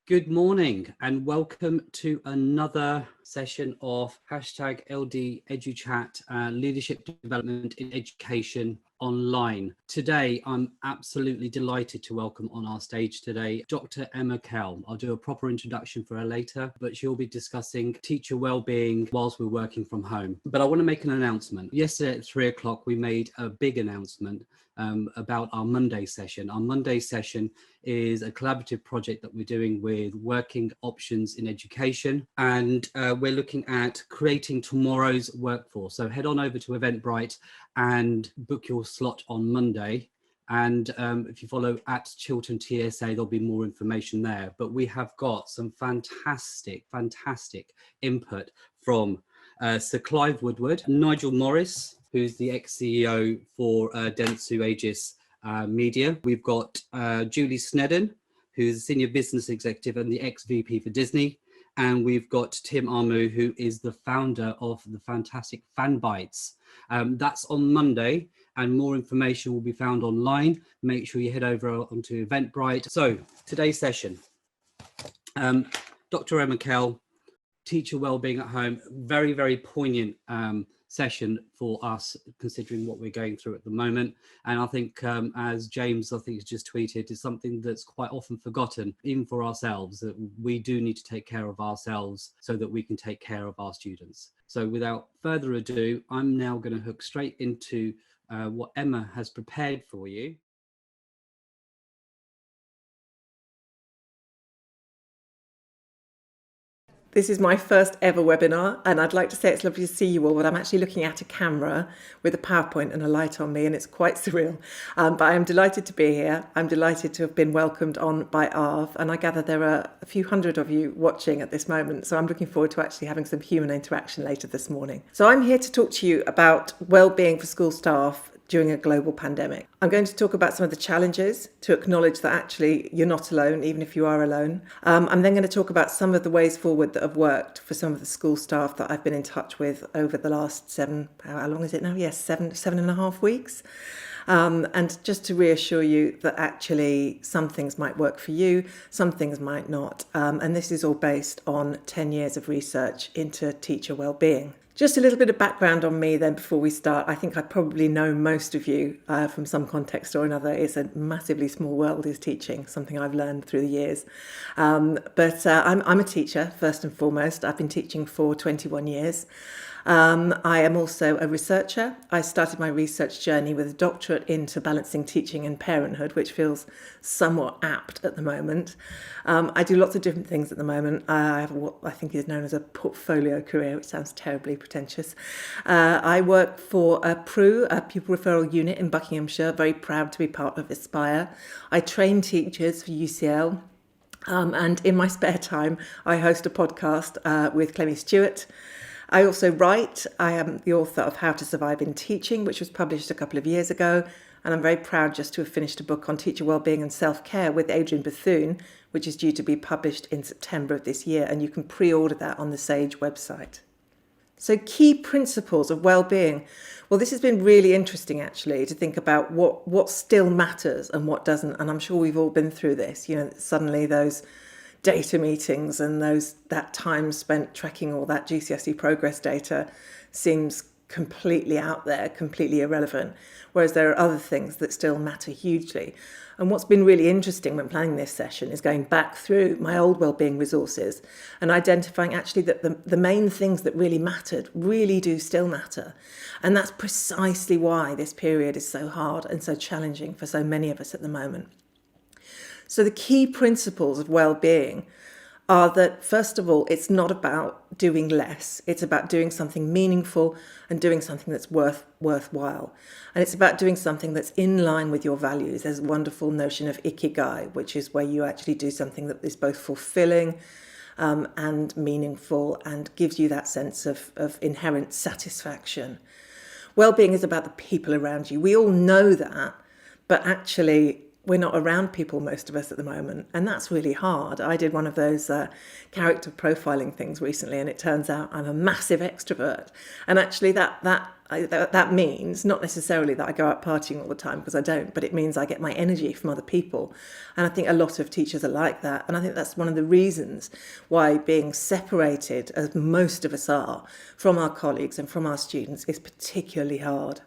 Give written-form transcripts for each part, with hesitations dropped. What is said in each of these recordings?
Good morning and welcome to another session of #LDeduchat Leadership Development in Education Online. Today, I'm absolutely delighted to welcome on our stage today Dr Emma Kell. I'll do a proper introduction for her later, but she'll be discussing teacher wellbeing whilst we're working from home. But I want to make an announcement. Yesterday at 3 o'clock, we made a big announcement about our Monday session. Our Monday session is a collaborative project that we're doing with Working Options in Education, and we're looking at creating tomorrow's workforce. So head on over to Eventbrite and book your slot on Monday. And if you follow at Chiltern TSA, there'll be more information there. But we have got some fantastic input from Sir Clive Woodward, Nigel Morris, who's the ex-CEO for Dentsu Aegis Media. We've got Julie Snedden, who's a senior business executive and the ex-VP for Disney. And we've got Tim Armu, who is the founder of the fantastic Fan Bites. That's on Monday, and more information will be found online. Make sure you head over onto Eventbrite. So today's session, Dr Emma Kell, teacher wellbeing at home, very poignant session for us, considering what we're going through at the moment. And I think, as James, I think, has just tweeted, is something that's quite often forgotten, even for ourselves, that we do need to take care of ourselves so that we can take care of our students. So without further ado, I'm now going to hook straight into what Emma has prepared for you. This is my first ever webinar, and I'd like to say it's lovely to see you all, but I'm actually looking at a camera with a PowerPoint and a light on me, and it's quite surreal. But I am delighted to be here. I'm delighted to have been welcomed on by ARV, and I gather there are a few hundred of you watching at this moment, so I'm looking forward to actually having some human interaction later this morning. So I'm here to talk to you about wellbeing for school staff during a global pandemic. I'm going to talk about some of the challenges, to acknowledge that actually you're not alone, even if you are alone. I'm then going to talk about some of the ways forward that have worked for some of the school staff that I've been in touch with over the last how long is it now? Yes, seven and a half weeks. And just to reassure you that actually some things might work for you, some things might not. And this is all based on 10 years of research into teacher wellbeing. Just a little bit of background on me then before we start. I think I probably know most of you from some context or another. It's a massively small world, is teaching, something I've learned through the years. But I'm a teacher, first and foremost. I've been teaching for 21 years. I am also a researcher. I started my research journey with a doctorate into balancing teaching and parenthood, which feels somewhat apt at the moment. I do lots of different things at the moment. I have what I think is known as a portfolio career, which sounds terribly pretentious. I work for PRU, a pupil referral unit in Buckinghamshire, very proud to be part of Aspire. I train teachers for UCL. And in my spare time, I host a podcast with Clemmy Stewart. I also write. I am the author of How to Survive in Teaching, which was published a couple of years ago. And I'm very proud just to have finished a book on teacher wellbeing and self-care with Adrian Bethune, which is due to be published in September of this year. And you can pre-order that on the Sage website. So key principles of wellbeing. Well, this has been really interesting, actually, to think about what still matters and what doesn't. And I'm sure we've all been through this. You know, suddenly those data meetings and that time spent tracking all that GCSE progress data seems completely out there, completely irrelevant, whereas there are other things that still matter hugely. And what's been really interesting when planning this session is going back through my old wellbeing resources and identifying actually that the main things that really mattered really do still matter. And that's precisely why this period is so hard and so challenging for so many of us at the moment. So the key principles of well-being are that, first of all, it's not about doing less. It's about doing something meaningful and doing something that's worthwhile. And it's about doing something that's in line with your values. There's a wonderful notion of ikigai, which is where you actually do something that is both fulfilling and meaningful and gives you that sense of inherent satisfaction. Well-being is about the people around you. We all know that, but actually we're not around people, most of us at the moment, and that's really hard. I did one of those character profiling things recently, and it turns out I'm a massive extrovert. And actually that means not necessarily that I go out partying all the time, because I don't, but it means I get my energy from other people. And I think a lot of teachers are like that, and I think that's one of the reasons why being separated, as most of us are, from our colleagues and from our students is particularly hard.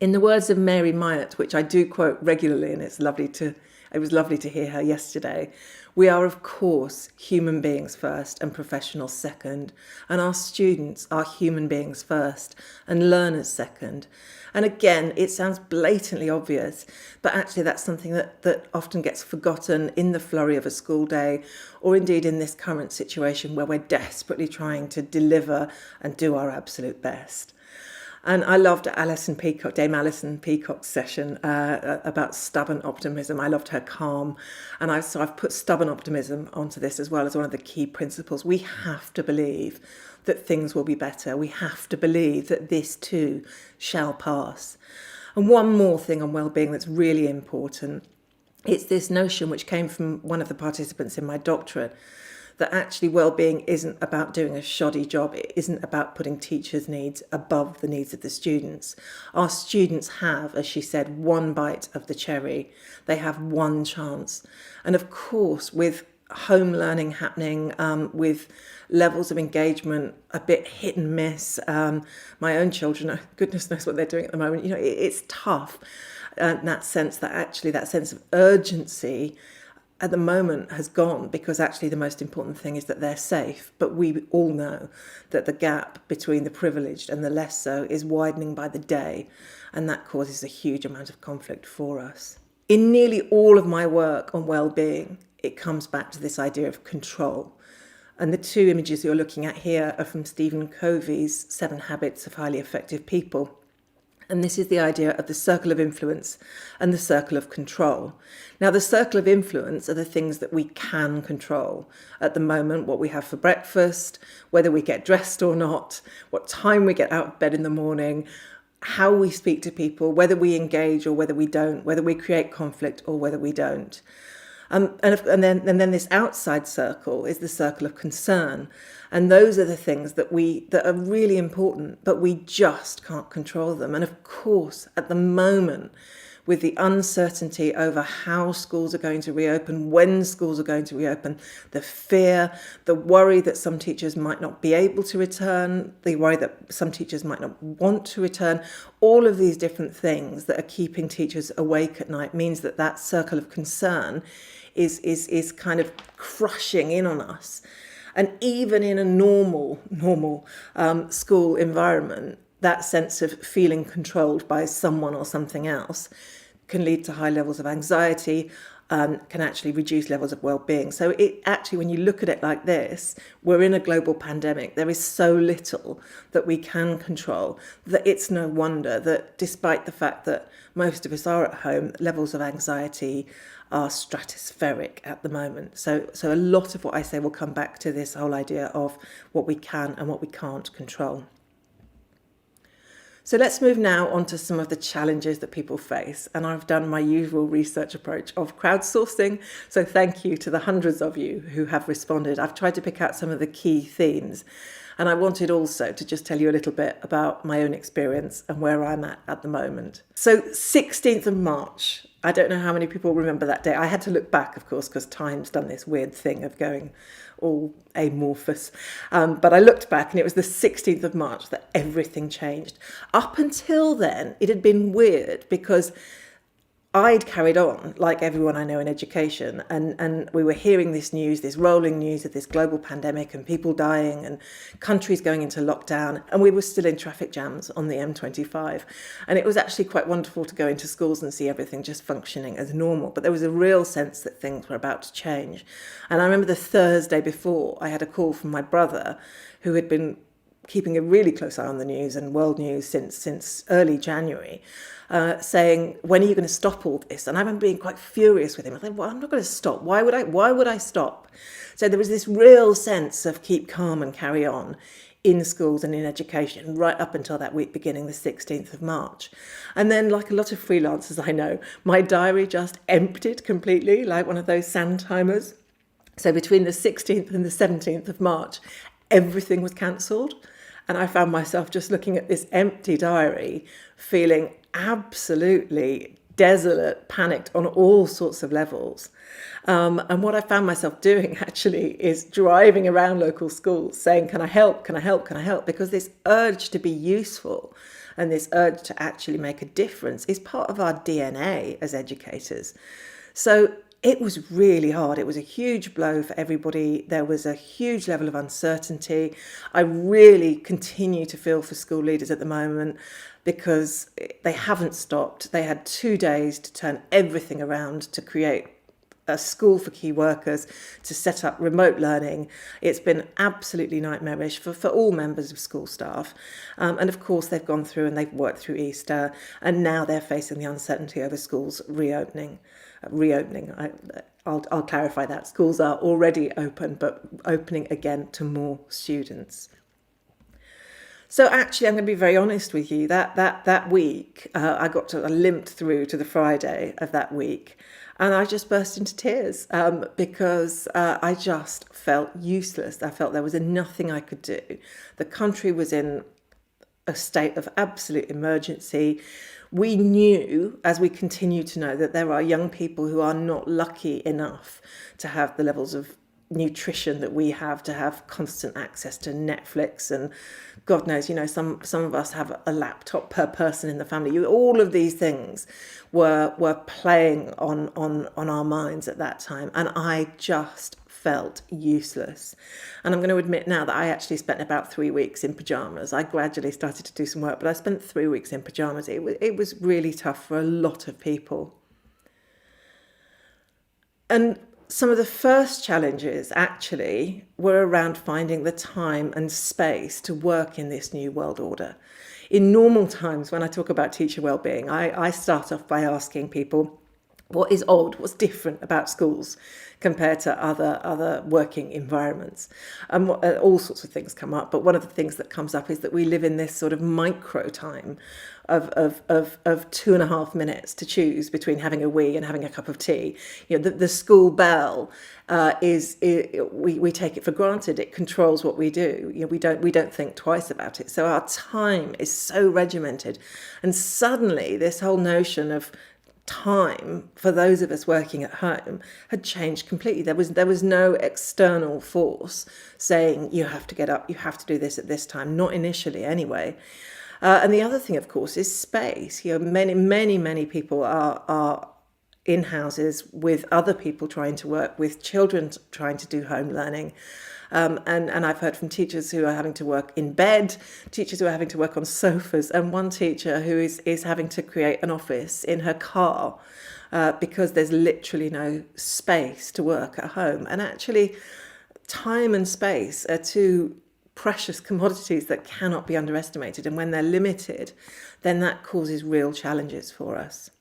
In the words of Mary Myatt, which I do quote regularly, and it was lovely to hear her yesterday, we are, of course, human beings first and professionals second, and our students are human beings first and learners second. And again, it sounds blatantly obvious, but actually that's something that often gets forgotten in the flurry of a school day, or indeed in this current situation where we're desperately trying to deliver and do our absolute best. And I loved Dame Alison Peacock's session about stubborn optimism. I loved her calm. And I've put stubborn optimism onto this as well as one of the key principles. We have to believe that things will be better. We have to believe that this too shall pass. And one more thing on wellbeing that's really important. It's this notion which came from one of the participants in my doctorate, that actually wellbeing isn't about doing a shoddy job. It isn't about putting teachers' needs above the needs of the students. Our students have, as she said, one bite of the cherry. They have one chance. And of course, with home learning happening, with levels of engagement a bit hit and miss, my own children, goodness knows what they're doing at the moment. It's tough. That sense of urgency at the moment has gone, because actually the most important thing is that they're safe. But we all know that the gap between the privileged and the less so is widening by the day, and that causes a huge amount of conflict for us. In nearly all of my work on well-being, it comes back to this idea of control. And the two images you're looking at here are from Stephen Covey's 7 Habits of Highly Effective People. And this is the idea of the circle of influence and the circle of control. Now, the circle of influence are the things that we can control. At the moment, what we have for breakfast, whether we get dressed or not, what time we get out of bed in the morning, how we speak to people, whether we engage or whether we don't, whether we create conflict or whether we don't. And then this outside circle is the circle of concern. And those are the things that are really important, but we just can't control them. And of course, at the moment, with the uncertainty over how schools are going to reopen, when schools are going to reopen, the fear, the worry that some teachers might not be able to return, the worry that some teachers might not want to return, all of these different things that are keeping teachers awake at night means that circle of concern is kind of crushing in on us. And even in a normal school environment, that sense of feeling controlled by someone or something else can lead to high levels of anxiety, can actually reduce levels of well-being. So it actually, when you look at it like this, we're in a global pandemic. There is so little that we can control that it's no wonder that despite the fact that most of us are at home, levels of anxiety are stratospheric at the moment. So a lot of what I say will come back to this whole idea of what we can and what we can't control. So let's move now on to some of the challenges that people face. And I've done my usual research approach of crowdsourcing. So thank you to the hundreds of you who have responded. I've tried to pick out some of the key themes. And I wanted also to just tell you a little bit about my own experience and where I'm at the moment. So 16th of March, I don't know how many people remember that day. I had to look back, of course, because time's done this weird thing of going all amorphous. But I looked back and it was the 16th of March that everything changed. Up until then, it had been weird because I'd carried on like everyone I know in education, and we were hearing this news, this rolling news of this global pandemic and people dying and countries going into lockdown, and we were still in traffic jams on the M25. And it was actually quite wonderful to go into schools and see everything just functioning as normal, but there was a real sense that things were about to change. And I remember the Thursday before, I had a call from my brother who had been keeping a really close eye on the news and world news since early January, saying, when are you going to stop all this? And I remember being quite furious with him. I thought, well, I'm not going to stop. Why would I stop? So there was this real sense of keep calm and carry on, in schools and in education right up until that week beginning the 16th of March. And then, like a lot of freelancers I know, my diary just emptied completely, like one of those sand timers. So between the 16th and the 17th of March, everything was cancelled. And I found myself just looking at this empty diary, feeling absolutely desolate, panicked on all sorts of levels. And what I found myself doing actually is driving around local schools saying, can I help? Can I help? Can I help? Because this urge to be useful and this urge to actually make a difference is part of our DNA as educators. So it was really hard. It was a huge blow for everybody. There was a huge level of uncertainty. I really continue to feel for school leaders at the moment because they haven't stopped. They had 2 days to turn everything around, to create a school for key workers, to set up remote learning. It's been absolutely nightmarish for all members of school staff. And of course, they've gone through and they've worked through Easter, and now they're facing the uncertainty over schools reopening. I'll clarify that. Schools are already open, but opening again to more students. So actually, I'm going to be very honest with you. That week, I limped through to the Friday of that week, and I just burst into tears because I just felt useless. I felt there was nothing I could do. The country was in a state of absolute emergency. We knew, as we continue to know, that there are young people who are not lucky enough to have the levels of nutrition that we have, to have constant access to Netflix, and God knows, some of us have a laptop per person in the family. All of these things were playing on our minds at that time, and I just felt useless. And I'm going to admit now that I actually spent about 3 weeks in pyjamas. I gradually started to do some work, but I spent 3 weeks in pyjamas. It was really tough for a lot of people. And some of the first challenges actually were around finding the time and space to work in this new world order. In normal times, when I talk about teacher wellbeing, I start off by asking people, what is odd, what's different about schools compared to other working environments? And all sorts of things come up, but one of the things that comes up is that we live in this sort of micro time of 2.5 minutes to choose between having a wee and having a cup of tea. The school bell we take it for granted. It controls what we do. We don't think twice about it. So our time is so regimented, and suddenly this whole notion of time for those of us working at home had changed completely. There was no external force saying you have to get up, you have to do this at this time, not initially anyway. And the other thing, of course, is space. Many people are in houses with other people trying to work, with children trying to do home learning. And I've heard from teachers who are having to work in bed, teachers who are having to work on sofas, and one teacher who is having to create an office in her car because there's literally no space to work at home. And actually, time and space are two precious commodities that cannot be underestimated. And when they're limited, then that causes real challenges for us.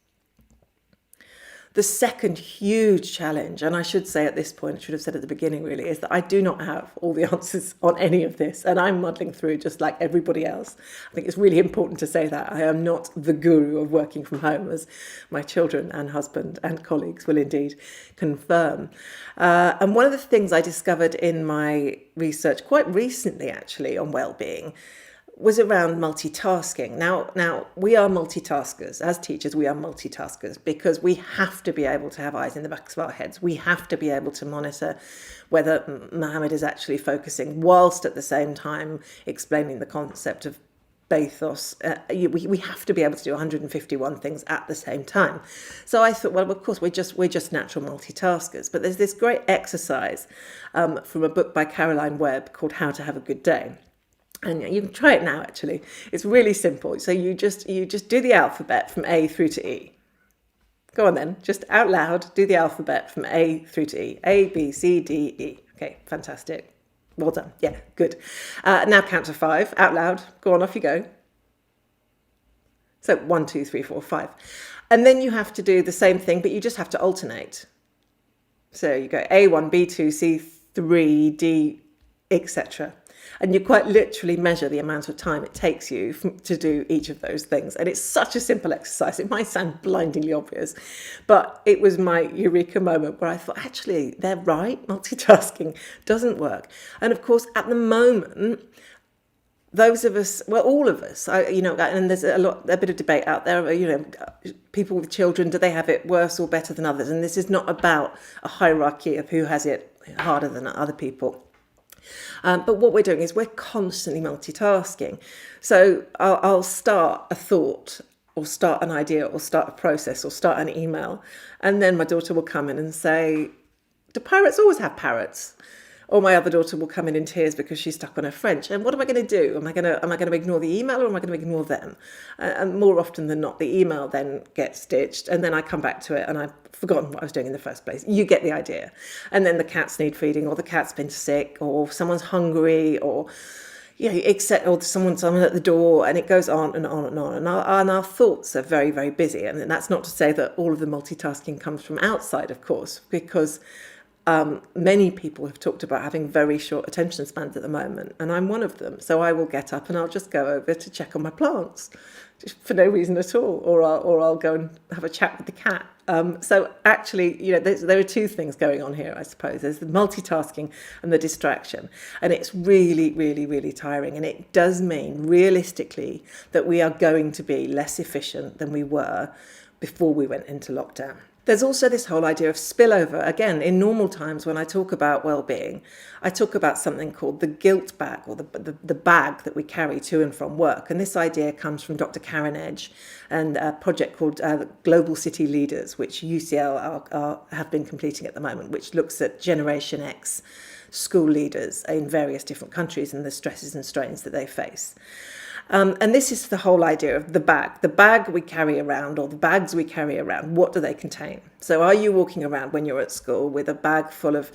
The second huge challenge, and I should say at this point, I should have said at the beginning really, is that I do not have all the answers on any of this, and I'm muddling through just like everybody else. I think it's really important to say that. I am not the guru of working from home, as my children and husband and colleagues will indeed confirm. And one of the things I discovered in my research quite recently actually on wellbeing was around multitasking. Now we are multitaskers. As teachers, we are multitaskers because we have to be able to have eyes in the backs of our heads. We have to be able to monitor whether Mohammed is actually focusing whilst at the same time explaining the concept of bathos. We have to be able to do 151 things at the same time. So I thought, well, of course, we're just natural multitaskers. But there's this great exercise from a book by Caroline Webb called How to Have a Good Day. And you can try it now, actually. It's really simple. So you just do the alphabet from A through to E. Go on then, just out loud, do the alphabet from A through to E. A, B, C, D, E. Okay, fantastic. Well done. Yeah, good. Now count to 5, out loud. Go on, off you go. So 1, 2, 3, 4, 5. And then you have to do the same thing, but you just have to alternate. So you go A1, B2, C3, D, etc. And you quite literally measure the amount of time it takes you to do each of those things. And it's such a simple exercise. It might sound blindingly obvious, but it was my eureka moment where I thought, actually, they're right. Multitasking doesn't work. And of course, at the moment, those of us, well, all of us, and there's a bit of debate out there, people with children, do they have it worse or better than others? And this is not about a hierarchy of who has it harder than other people. But what we're doing is we're constantly multitasking. So I'll start a thought or start an idea or start a process or start an email. And then my daughter will come in and say, do pirates always have parrots? Or my other daughter will come in tears because she's stuck on her French. And what am I going to do? Am I going to ignore the email or am I going to ignore them? And more often than not, the email then gets stitched. And then I come back to it and I've forgotten what I was doing in the first place. You get the idea. And then the cats need feeding, or the cat's been sick, or someone's hungry, or or someone's at the door, and it goes on and on and on. And our thoughts are very, very busy. And that's not to say that all of the multitasking comes from outside, of course, because many people have talked about having very short attention spans at the moment, and I'm one of them. So I will get up and I'll just go over to check on my plants, just for no reason at all, or I'll go and have a chat with the cat. So actually, there are two things going on here, I suppose. There's the multitasking and the distraction, and it's really, really, really tiring. And it does mean, realistically, that we are going to be less efficient than we were before we went into lockdown. There's also this whole idea of spillover. Again, in normal times, when I talk about well-being, I talk about something called the guilt bag, or the bag that we carry to and from work. And this idea comes from Dr Karen Edge and a project called Global City Leaders, which UCL have been completing at the moment, which looks at Generation X school leaders in various different countries and the stresses and strains that they face. And this is the whole idea of the bag we carry around, or the bags we carry around. What do they contain? So are you walking around when you're at school with a bag full of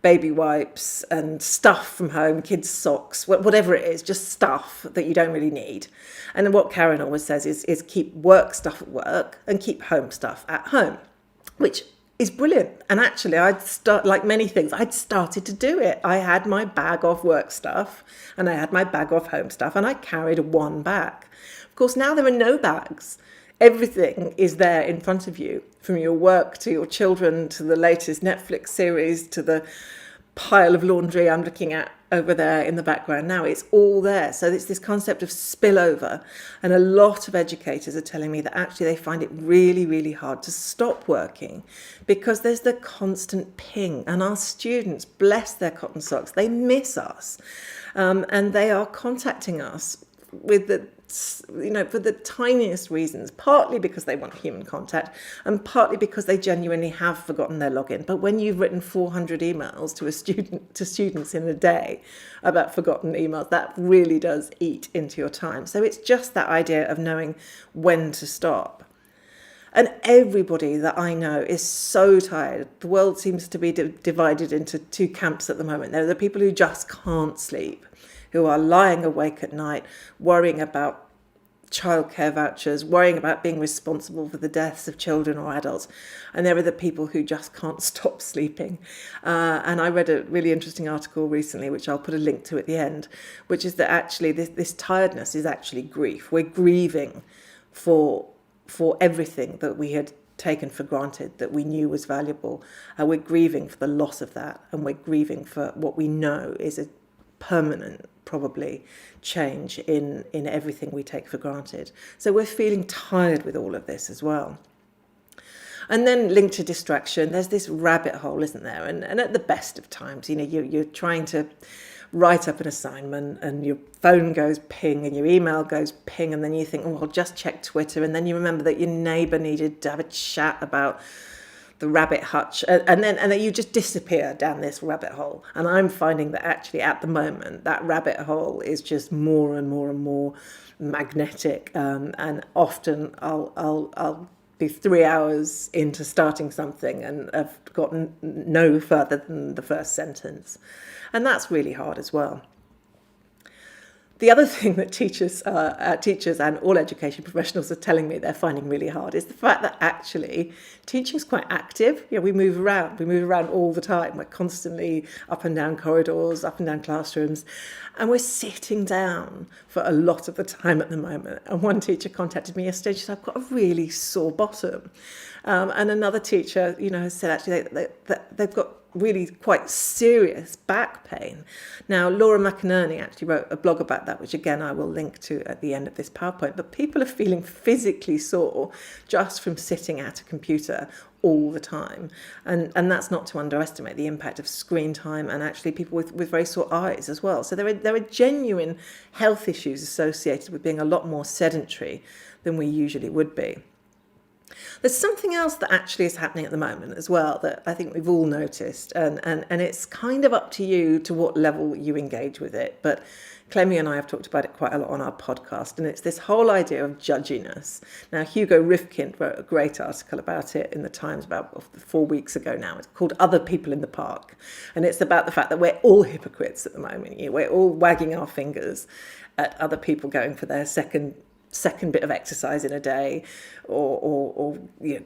baby wipes and stuff from home, kids' socks, whatever it is, just stuff that you don't really need? And then what Karen always says is keep work stuff at work and keep home stuff at home, which is brilliant. And actually, like many things, I'd started to do it. I had my bag of work stuff and I had my bag of home stuff, and I carried one bag. Of course, now there are no bags. Everything is there in front of you, from your work to your children to the latest Netflix series to the pile of laundry I'm looking at over there in the background now. It's all there. So it's this concept of spillover, and a lot of educators are telling me that actually they find it really, really hard to stop working because there's the constant ping, and our students, bless their cotton socks, they miss us, and they are contacting us with for the tiniest reasons, partly because they want human contact and partly because they genuinely have forgotten their login. But when you've written 400 emails to students in a day about forgotten emails, that really does eat into your time. So it's just that idea of knowing when to stop. And everybody that I know is so tired. The world seems to be divided into two camps at the moment. There are the people who just can't sleep, who are lying awake at night, worrying about childcare vouchers, worrying about being responsible for the deaths of children or adults. And there are the people who just can't stop sleeping. And I read a really interesting article recently, which I'll put a link to at the end, which is that actually this tiredness is actually grief. We're grieving for everything that we had taken for granted, that we knew was valuable. We're grieving for the loss of that, and we're grieving for what we know is a permanent, probably, change in everything we take for granted. So we're feeling tired with all of this as well. And then linked to distraction, there's this rabbit hole, isn't there? And at the best of times, you're trying to write up an assignment and your phone goes ping and your email goes ping, and then you think, oh, I'll just check Twitter, and then you remember that your neighbour needed to have a chat about the rabbit hutch, and then you just disappear down this rabbit hole. And I'm finding that actually at the moment that rabbit hole is just more and more and more magnetic, and often I'll be 3 hours into starting something and I've gotten no further than the first sentence, and that's really hard as well. The other thing that teachers and all education professionals are telling me they're finding really hard is the fact that actually teaching is quite active. We move around all the time. We're constantly up and down corridors, up and down classrooms, and we're sitting down for a lot of the time at the moment. And one teacher contacted me yesterday. She said, "I've got a really sore bottom," and another teacher, has said actually they've got really quite serious back pain. Now, Laura McInerney actually wrote a blog about that, which again I will link to at the end of this PowerPoint. But people are feeling physically sore just from sitting at a computer all the time. And that's not to underestimate the impact of screen time and actually people with very sore eyes as well. So there are genuine health issues associated with being a lot more sedentary than we usually would be. There's something else that actually is happening at the moment as well that I think we've all noticed, and it's kind of up to you to what level you engage with it. But Clemmy and I have talked about it quite a lot on our podcast, and it's this whole idea of judginess. Now, Hugo Rifkind wrote a great article about it in the Times about 4 weeks ago now. It's called Other People in the Park, and it's about the fact that we're all hypocrites at the moment. We're all wagging our fingers at other people going for their second bit of exercise in a day, or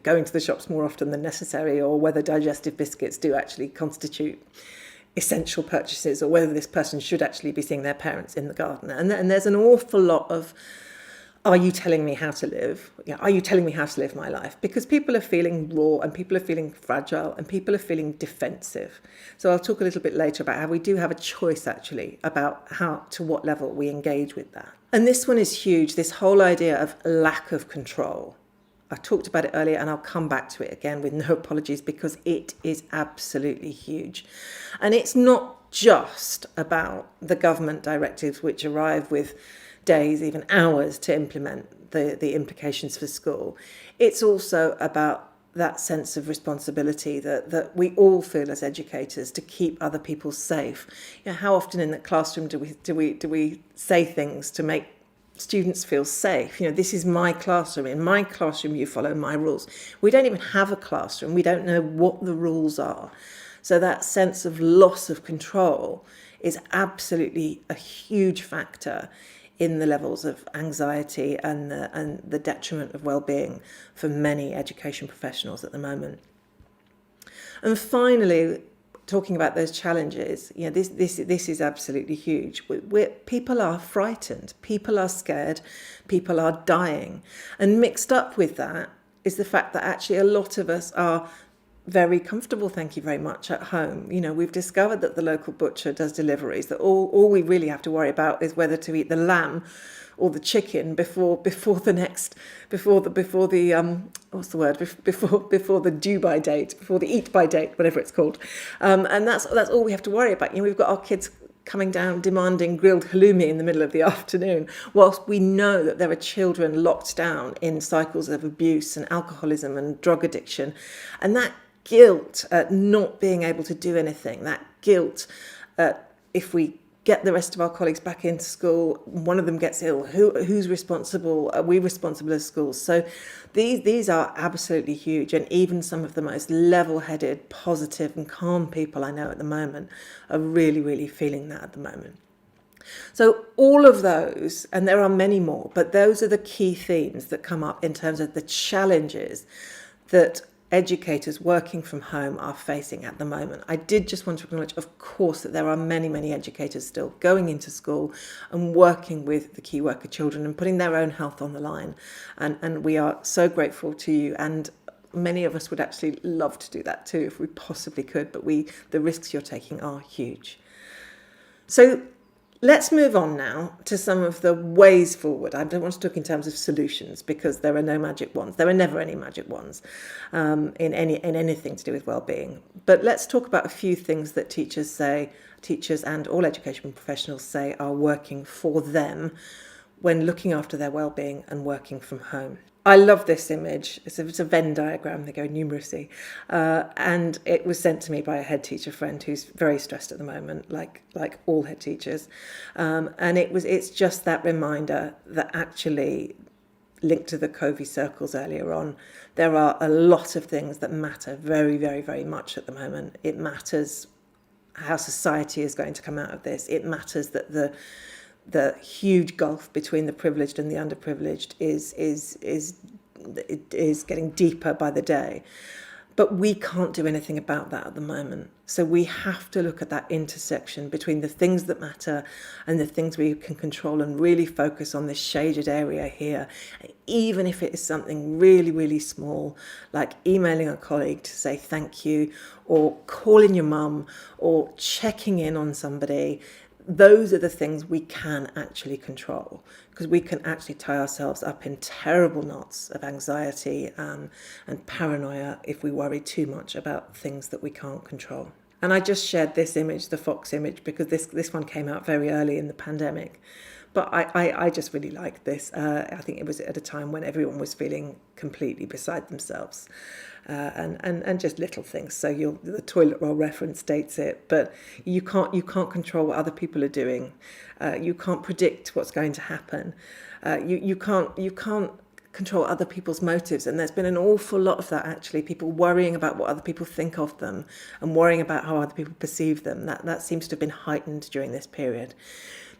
going to the shops more often than necessary, or whether digestive biscuits do actually constitute essential purchases, or whether this person should actually be seeing their parents in the garden. And there's an awful lot of, are you telling me how to live? Are you telling me how to live my life? Because people are feeling raw, and people are feeling fragile, and people are feeling defensive. So I'll talk a little bit later about how we do have a choice actually about to what level we engage with that. And this one is huge, this whole idea of lack of control. I talked about it earlier, and I'll come back to it again with no apologies, because it is absolutely huge. And it's not just about the government directives which arrive with days, even hours, to implement the implications for school. It's also about that sense of responsibility that we all feel as educators to keep other people safe. How often in the classroom do we say things to make students feel safe? This is my classroom. In my classroom, you follow my rules. We don't even have a classroom. We don't know what the rules are. So that sense of loss of control is absolutely a huge factor in the levels of anxiety and the detriment of well-being for many education professionals at the moment. And finally, talking about those challenges, this is absolutely huge. People are frightened, people are scared, people are dying. And mixed up with that is the fact that actually a lot of us are very comfortable, thank you very much, at home. We've discovered that the local butcher does deliveries, that all we really have to worry about is whether to eat the lamb or the chicken before the due by date, before the eat by date, whatever it's called. And that's all we have to worry about. We've got our kids coming down demanding grilled halloumi in the middle of the afternoon, whilst we know that there are children locked down in cycles of abuse and alcoholism and drug addiction. And that guilt at not being able to do anything, that guilt if we get the rest of our colleagues back into school, one of them gets ill, who's responsible? Are we responsible as schools? So these are absolutely huge, and even some of the most level-headed, positive and calm people I know at the moment are really, really feeling that at the moment. So all of those, and there are many more, but those are the key themes that come up in terms of the challenges that educators working from home are facing at the moment. I did just want to acknowledge, of course, that there are many, many educators still going into school and working with the key worker children and putting their own health on the line. And we are so grateful to you. And many of us would actually love to do that too, if we possibly could. But the risks you're taking are huge. So let's move on now to some of the ways forward. I don't want to talk in terms of solutions, because there are no magic wands. There are never any magic wands in anything to do with well-being. But let's talk about a few things that teachers and all education professionals say are working for them when looking after their well-being and working from home. I love this image. It's a Venn diagram. They go numeracy. And it was sent to me by a head teacher friend who's very stressed at the moment, like all head teachers. And it's just that reminder that actually, linked to the Covey circles earlier on, there are a lot of things that matter very, very, very much at the moment. It matters how society is going to come out of this. It matters that the the huge gulf between the privileged and the underprivileged is getting deeper by the day. But we can't do anything about that at the moment. So we have to look at that intersection between the things that matter and the things we can control, and really focus on this shaded area here. Even if it is something really, really small, like emailing a colleague to say thank you, or calling your mum, or checking in on somebody. Those are the things we can actually control, because we can actually tie ourselves up in terrible knots of anxiety and paranoia if we worry too much about things that we can't control. And I just shared this image, the fox image, because this one came out very early in the pandemic. But I just really liked this. I think it was at a time when everyone was feeling completely beside themselves. And just little things. So the toilet roll reference states it, but you can't control what other people are doing. You can't predict what's going to happen. You can't control other people's motives, and there's been an awful lot of that actually. People worrying about what other people think of them and worrying about how other people perceive them. That seems to have been heightened during this period.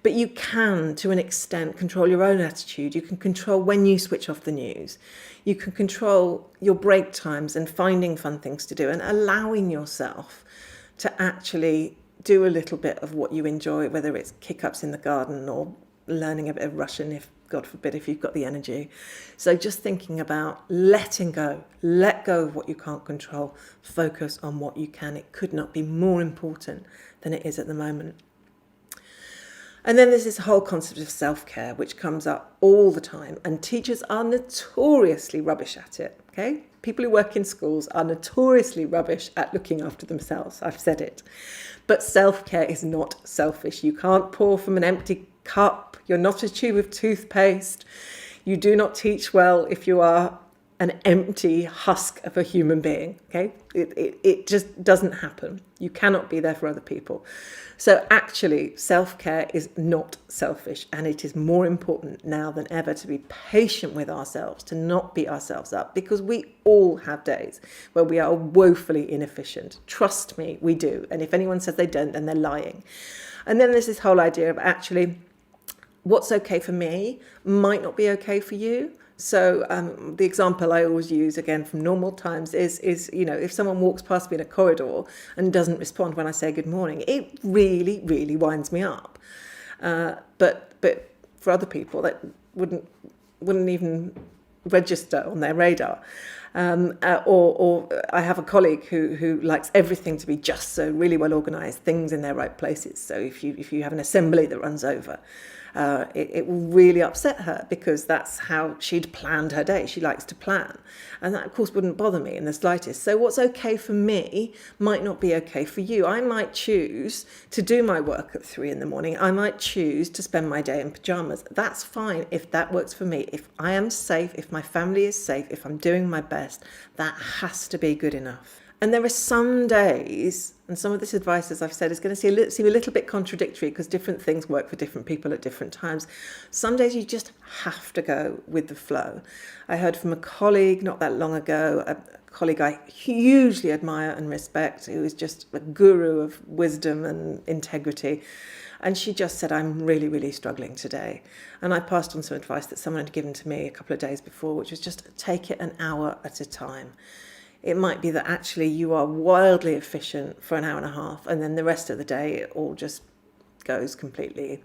But you can, to an extent, control your own attitude. You can control when you switch off the news. You can control your break times and finding fun things to do, and allowing yourself to actually do a little bit of what you enjoy, whether it's kick-ups in the garden or learning a bit of Russian, if God forbid, if you've got the energy. So just thinking about letting go, let go of what you can't control, focus on what you can. It could not be more important than it is at the moment. And then there's this whole concept of self-care, which comes up all the time, and teachers are notoriously rubbish at it, okay? People who work in schools are notoriously rubbish at looking after themselves. I've said it. But self-care is not selfish. You can't pour from an empty cup. You're not a tube of toothpaste. You do not teach well if you are an empty husk of a human being, okay? It just doesn't happen. You cannot be there for other people. So actually, self-care is not selfish, and it is more important now than ever to be patient with ourselves, to not beat ourselves up, because we all have days where we are woefully inefficient. Trust me, we do. And if anyone says they don't, then they're lying. And then there's this whole idea of actually what's okay for me might not be okay for you. So the example I always use, again, from normal times is, if someone walks past me in a corridor and doesn't respond when I say good morning, it really, really winds me up. But for other people, that wouldn't even register on their radar. Or I have a colleague who likes everything to be just so, really well organised, things in their right places. So if you have an assembly that runs over, it will really upset her, because that's how she'd planned her day. She likes to plan. And that, of course, wouldn't bother me in the slightest. So what's okay for me might not be okay for you. I might choose to do my work at 3 a.m. I might choose to spend my day in pyjamas. That's fine if that works for me. If I am safe, if my family is safe, if I'm doing my best, that has to be good enough. And there are some days, and some of this advice, as I've said, is going to seem a little bit contradictory, because different things work for different people at different times. Some days you just have to go with the flow. I heard from a colleague not that long ago, a colleague I hugely admire and respect, who is just a guru of wisdom and integrity. And she just said, I'm really, really struggling today. And I passed on some advice that someone had given to me a couple of days before, which was just take it an hour at a time. It might be that actually you are wildly efficient for an hour and a half, and then the rest of the day it all just goes completely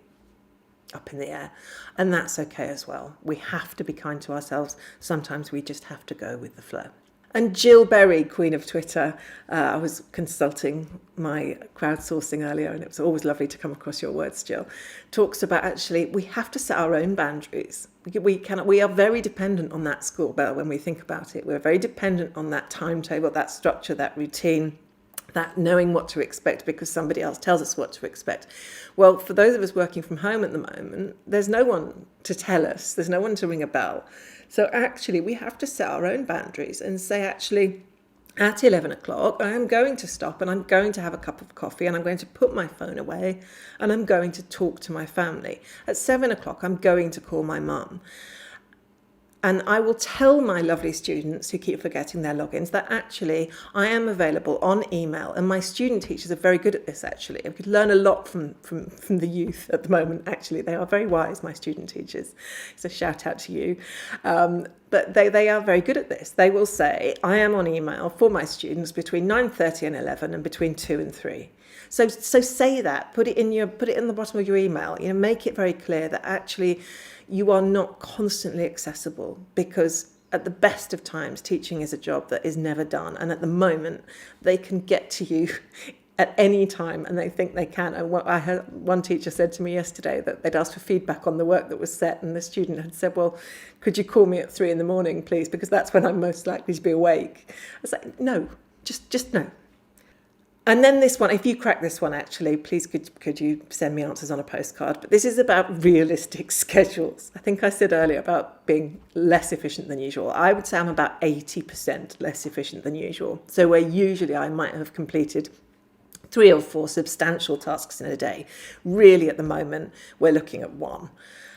up in the air. And that's okay as well. We have to be kind to ourselves. Sometimes we just have to go with the flow. And Jill Berry, Queen of Twitter, I was consulting my crowdsourcing earlier, and it was always lovely to come across your words, Jill, talks about actually we have to set our own boundaries. We are very dependent on that school bell when we think about it. We're very dependent on that timetable, that structure, that routine, that knowing what to expect because somebody else tells us what to expect. Well, for those of us working from home at the moment, there's no one to tell us. There's no one to ring a bell. So actually, we have to set our own boundaries and say, actually, at 11 o'clock, I am going to stop and I'm going to have a cup of coffee and I'm going to put my phone away and I'm going to talk to my family. At 7 o'clock, I'm going to call my mum. And I will tell my lovely students who keep forgetting their logins that actually I am available on email, and my student teachers are very good at this actually. I could learn a lot from the youth at the moment actually. They are very wise, my student teachers. So shout out to you. But they are very good at this. They will say, I am on email for my students between 9:30 and 11 and between 2 and 3. So say that, put it in the bottom of your email, make it very clear that actually you are not constantly accessible, because at the best of times, teaching is a job that is never done. And at the moment, they can get to you at any time and they think they can. And I heard one teacher said to me yesterday that they'd asked for feedback on the work that was set, and the student had said, well, could you call me at 3 a.m, please? Because that's when I'm most likely to be awake. I was like, no, just no. And then this one, if you crack this one, actually, please could you send me answers on a postcard? But this is about realistic schedules. I think I said earlier about being less efficient than usual. I would say I'm about 80% less efficient than usual. So where usually I might have completed 3 or 4 substantial tasks in a day, really at the moment we're looking at 1.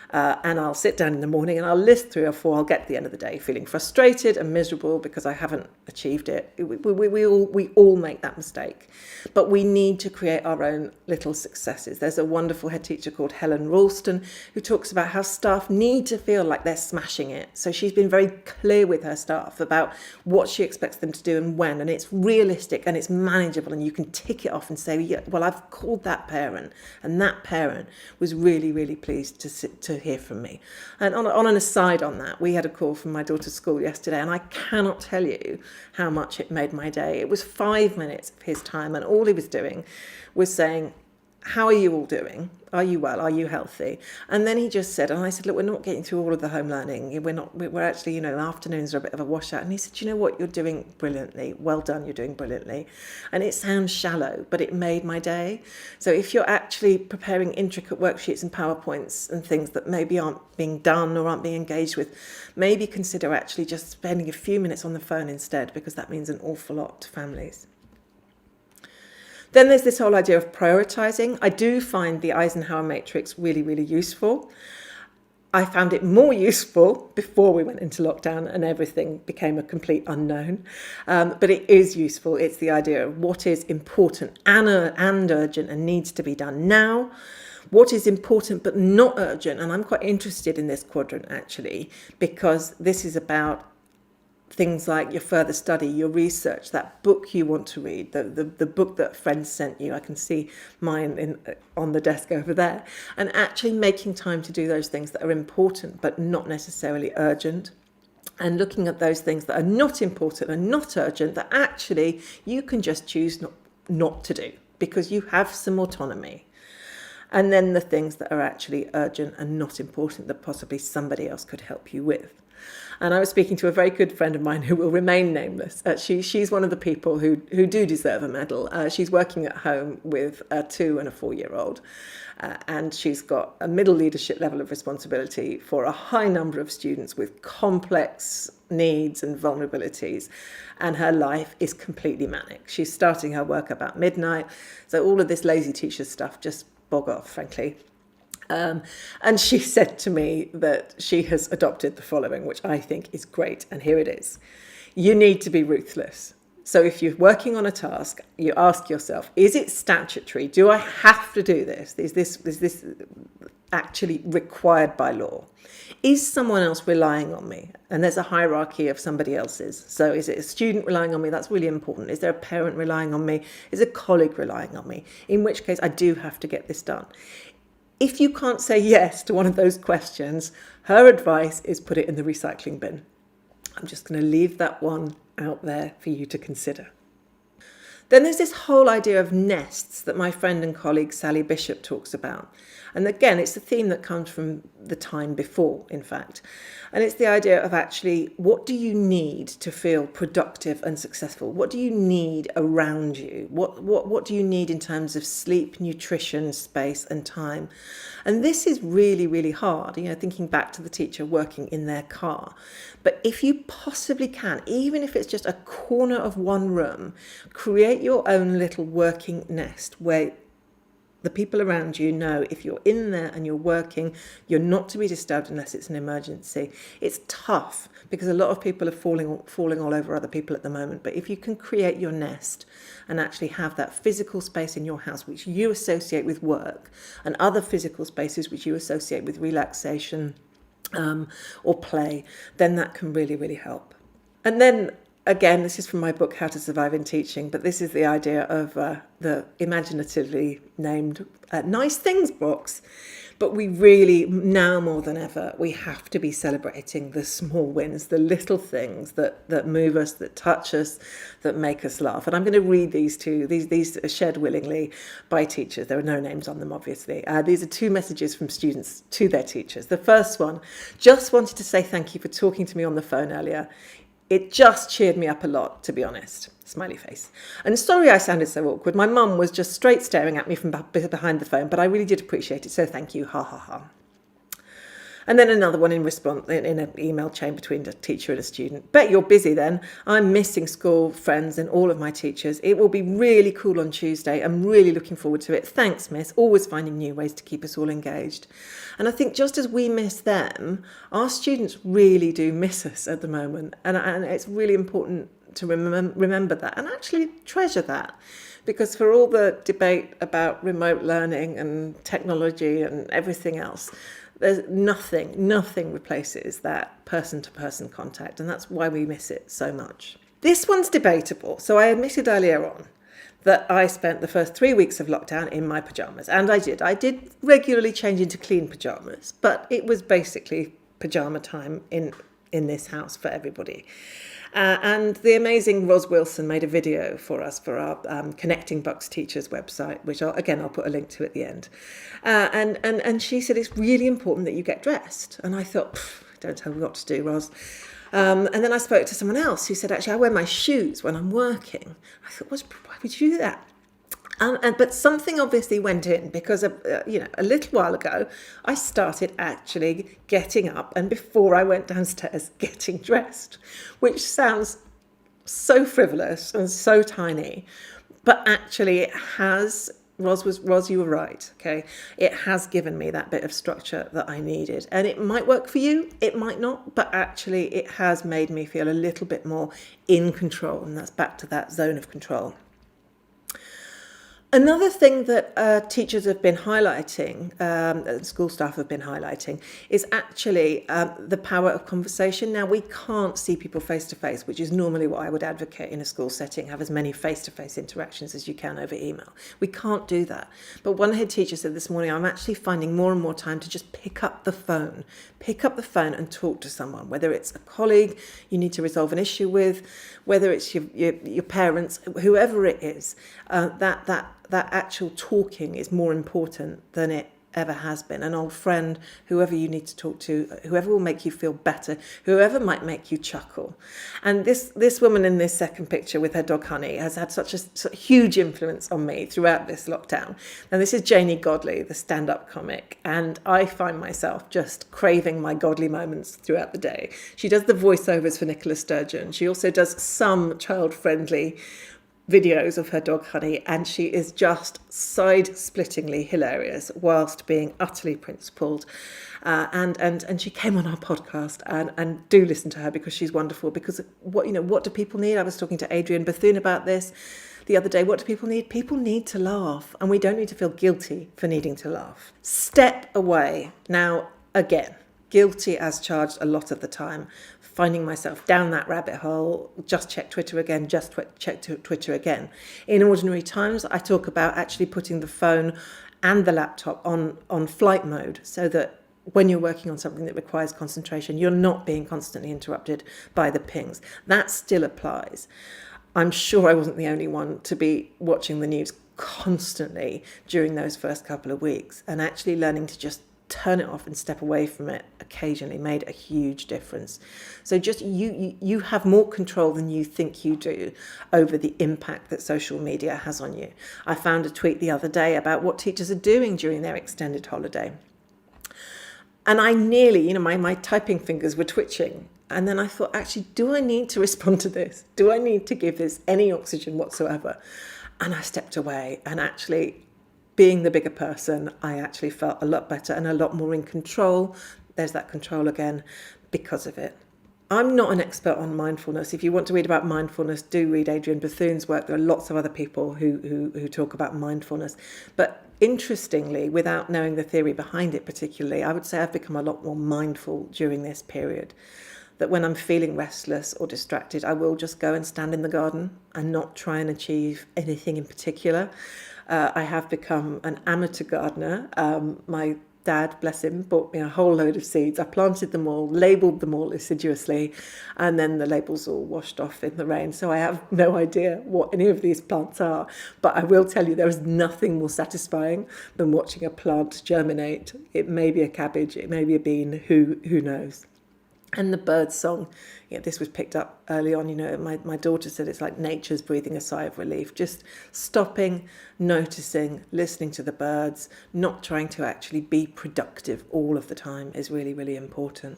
And I'll sit down in the morning and I'll list 3 or 4. I'll get to the end of the day feeling frustrated and miserable because I haven't achieved it. We all make that mistake. But we need to create our own little successes. There's a wonderful head teacher called Helen Ralston who talks about how staff need to feel like they're smashing it. So she's been very clear with her staff about what she expects them to do and when. And it's realistic and it's manageable, and you can tick it off and say, yeah, well, I've called that parent, and that parent was really, really pleased to hear from me. And on an aside on that, we had a call from my daughter's school yesterday, and I cannot tell you how much it made my day. It was 5 minutes of his time, and all he was doing was saying, how are you all doing? Are you well? Are you healthy? And then he just said, and I said, look, we're not getting through all of the home learning. We're actually, the afternoons are a bit of a washout. And he said, you know what? You're doing brilliantly. Well done. You're doing brilliantly. And it sounds shallow, but it made my day. So if you're actually preparing intricate worksheets and PowerPoints and things that maybe aren't being done or aren't being engaged with, maybe consider actually just spending a few minutes on the phone instead, because that means an awful lot to families. Then there's this whole idea of prioritising. I do find the Eisenhower matrix really, really useful. I found it more useful before we went into lockdown and everything became a complete unknown. But it is useful. It's the idea of what is important and urgent and needs to be done now. What is important but not urgent. And I'm quite interested in this quadrant actually, because this is about things like your further study, your research, that book you want to read, the book that friends sent you. I can see mine on the desk over there. And actually making time to do those things that are important but not necessarily urgent. And looking at those things that are not important and not urgent that actually you can just choose not to do because you have some autonomy. And then the things that are actually urgent and not important that possibly somebody else could help you with. And I was speaking to a very good friend of mine who will remain nameless. She's one of the people who do deserve a medal. She's working at home with a 2 and a 4-year-old. And she's got a middle leadership level of responsibility for a high number of students with complex needs and vulnerabilities. And her life is completely manic. She's starting her work about midnight. So all of this lazy teacher stuff just bog off, frankly. And she said to me that she has adopted the following, which I think is great. And here it is. You need to be ruthless. So if you're working on a task, you ask yourself, is it statutory? Do I have to do this? Is this actually required by law? Is someone else relying on me? And there's a hierarchy of somebody else's. So is it a student relying on me? That's really important. Is there a parent relying on me? Is a colleague relying on me? In which case I do have to get this done. If you can't say yes to one of those questions, her advice is put it in the recycling bin. I'm just going to leave that one out there for you to consider. Then there's this whole idea of nests that my friend and colleague Sally Bishop talks about. And again, it's a theme that comes from the time before, in fact. And it's the idea of actually, what do you need to feel productive and successful? What do you need around you? What do you need in terms of sleep, nutrition, space and time? And this is really, really hard, thinking back to the teacher working in their car. But if you possibly can, even if it's just a corner of one room, create your own little working nest where the people around you know if you're in there and you're working, you're not to be disturbed unless it's an emergency. It's tough because a lot of people are falling all over other people at the moment. But if you can create your nest and actually have that physical space in your house which you associate with work, and other physical spaces which you associate with relaxation or play, then that can really, really help. And then again, this is from my book, How to Survive in Teaching, but this is the idea of the imaginatively named Nice Things box. But we really, now more than ever, we have to be celebrating the small wins, the little things that move us, that touch us, that make us laugh. And I'm going to read these two. These are shared willingly by teachers. There are no names on them, obviously. These are two messages from students to their teachers. The first one, just wanted to say thank you for talking to me on the phone earlier. It just cheered me up a lot, to be honest. Smiley face. And sorry I sounded so awkward. My mum was just straight staring at me from behind the phone, but I really did appreciate it, so thank you. Ha ha ha. And then another one in response in an email chain between a teacher and a student. Bet you're busy then. I'm missing school friends and all of my teachers. It will be really cool on Tuesday. I'm really looking forward to it. Thanks, miss. Always finding new ways to keep us all engaged. And I think just as we miss them, our students really do miss us at the moment. And it's really important to remember that and actually treasure that. Because for all the debate about remote learning and technology and everything else, there's nothing replaces that person-to-person contact, and that's why we miss it so much. This one's debatable. So I admitted earlier on that I spent the first 3 weeks of lockdown in my pyjamas, and I did regularly change into clean pyjamas, but it was basically pyjama time in this house for everybody. And the amazing Ros Wilson made a video for us for our Connecting Bucks Teachers website, which I'll put a link to at the end. And she said it's really important that you get dressed. And I thought, don't tell me what to do, Ros. And then I spoke to someone else who said, actually, I wear my shoes when I'm working. I thought, why would you do that? But something obviously went in because, a little while ago, I started actually getting up and before I went downstairs, getting dressed, which sounds so frivolous and so tiny, but actually it has, Ros, you were right, okay? It has given me that bit of structure that I needed. And it might work for you, it might not, but actually it has made me feel a little bit more in control, and that's back to that zone of control. Another thing that teachers have been highlighting, school staff have been highlighting, is actually the power of conversation. Now, we can't see people face-to-face, which is normally what I would advocate in a school setting, have as many face-to-face interactions as you can over email. We can't do that. But one head teacher said this morning, I'm actually finding more and more time to just pick up the phone and talk to someone, whether it's a colleague you need to resolve an issue with, whether it's your parents, whoever it is, that actual talking is more important than it ever has been. An old friend, whoever you need to talk to, whoever will make you feel better, whoever might make you chuckle. And this woman in this second picture with her dog Honey has had such a huge influence on me throughout this lockdown. And this is Janie Godley, the stand-up comic. And I find myself just craving my godly moments throughout the day. She does the voiceovers for Nicola Sturgeon. She also does some child-friendly videos of her dog Honey, and she is just side-splittingly hilarious whilst being utterly principled. And she came on our podcast, and do listen to her because she's wonderful. Because what do people need? I was talking to Adrian Bethune about this the other day. What do people need? People need to laugh, and we don't need to feel guilty for needing to laugh. Step away. Now, again, guilty as charged a lot of the time, finding myself down that rabbit hole, just check Twitter again, check Twitter again. In ordinary times, I talk about actually putting the phone and the laptop on flight mode so that when you're working on something that requires concentration, you're not being constantly interrupted by the pings. That still applies. I'm sure I wasn't the only one to be watching the news constantly during those first couple of weeks, and actually learning to just turn it off and step away from it occasionally made a huge difference. So just you have more control than you think you do over the impact that social media has on you. I found a tweet the other day about what teachers are doing during their extended holiday. And I nearly, my typing fingers were twitching. And then I thought, actually, do I need to respond to this? Do I need to give this any oxygen whatsoever? And I stepped away, and actually being the bigger person, I actually felt a lot better and a lot more in control. There's that control again because of it. I'm not an expert on mindfulness. If you want to read about mindfulness, do read Adrian Bethune's work. There are lots of other people who talk about mindfulness. But interestingly, without knowing the theory behind it particularly, I would say I've become a lot more mindful during this period. That when I'm feeling restless or distracted, I will just go and stand in the garden and not try and achieve anything in particular. I have become an amateur gardener. My dad, bless him, bought me a whole load of seeds. I planted them all, labelled them all assiduously, and then the labels all washed off in the rain. So I have no idea what any of these plants are. But I will tell you, there is nothing more satisfying than watching a plant germinate. It may be a cabbage, it may be a bean, who knows. And the bird song, this was picked up early on. My daughter said it's like nature's breathing a sigh of relief. Just stopping, noticing, listening to the birds, not trying to actually be productive all of the time is really, really important.